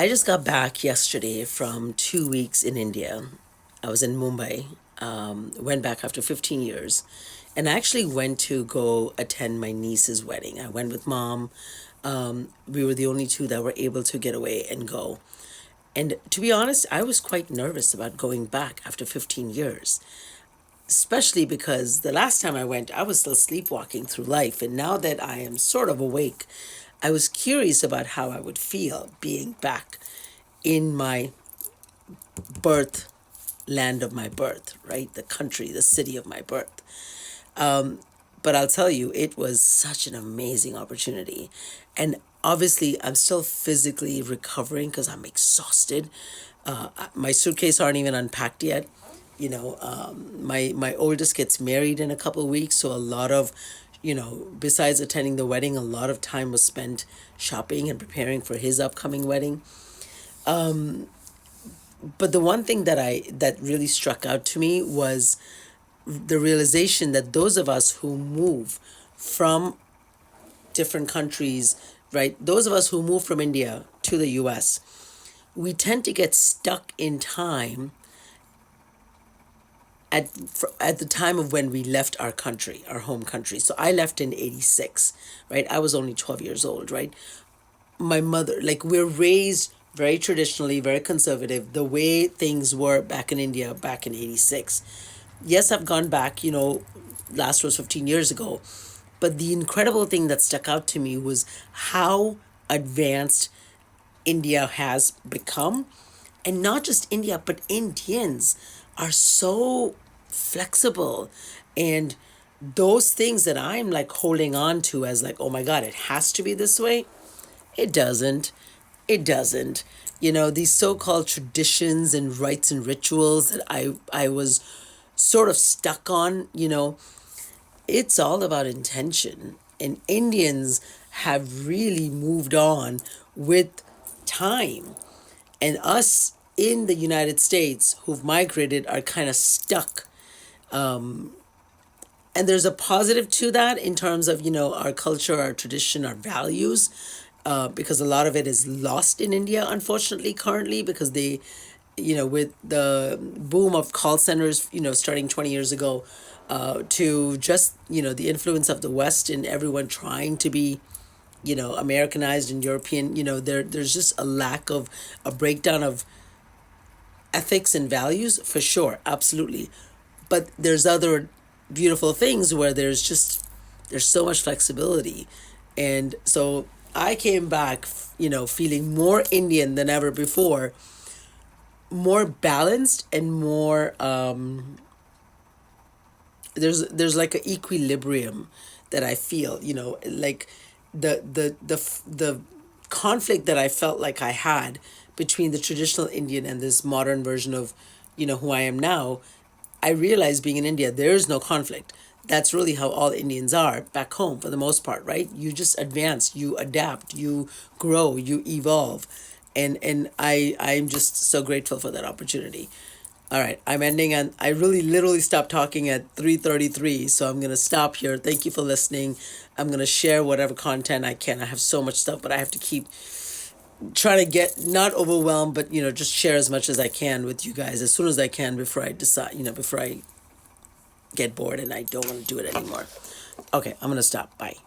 I just got back yesterday from 2 weeks in India. I was in Mumbai, went back after 15 years, and I actually went to go attend my niece's wedding. I went with mom. We were the only two that were able to get away and go. And to be honest, I was quite nervous about going back after 15 years, especially because the last time I went, I was still sleepwalking through life. And now that I am sort of awake, I was curious about how I would feel being back in my birth land of my birth, right? The country, the city of my birth. But I'll tell you, it was such an amazing opportunity. And obviously, I'm still physically recovering because I'm exhausted. My suitcase aren't even unpacked yet. My oldest gets married in a couple of weeks, so a lot of, besides attending the wedding, a lot of time was spent shopping and preparing for his upcoming wedding. But the one thing that really struck out to me was the realization that those of us who move from different countries, right? Those of us who move from India to the US, we tend to get stuck in time at at the time of when we left our country, our home country. So I left in 86, right? I was only 12 years old, right? My mother, like, we're raised very traditionally, very conservative, the way things were back in India back in 86. Yes, I've gone back, last was 15 years ago, but the incredible thing that stuck out to me was how advanced India has become. And not just India, but Indians are so flexible. And those things that I'm like holding on to as like, oh my God, it has to be this way. It doesn't. It doesn't. These so-called traditions and rites and rituals that I was sort of stuck on, it's all about intention. And Indians have really moved on with time. And us in the United States who've migrated are kind of stuck. And there's a positive to that in terms of, our culture, our tradition, our values, because a lot of it is lost in India, unfortunately, currently, because with the boom of call centers, starting 20 years ago, to just, the influence of the West and everyone trying to be, Americanized and European, there's just a lack of a breakdown of ethics and values for sure, absolutely. But there's other beautiful things where there's so much flexibility. And so I came back, feeling more Indian than ever before, more balanced and more there's like an equilibrium that I feel, like the conflict that I felt like I had between the traditional Indian and this modern version of, who I am now. I realized being in India, there is no conflict. That's really how all Indians are back home for the most part, right? You just advance, you adapt, you grow, you evolve. And I'm just so grateful for that opportunity. All right, I'm ending, and I really literally stopped talking at 3:33, so I'm going to stop here. Thank you for listening. I'm going to share whatever content I can. I have so much stuff, but I have to keep trying to get not overwhelmed, but just share as much as I can with you guys as soon as I can before I decide, before I get bored and I don't want to do it anymore. Okay, I'm going to stop. Bye.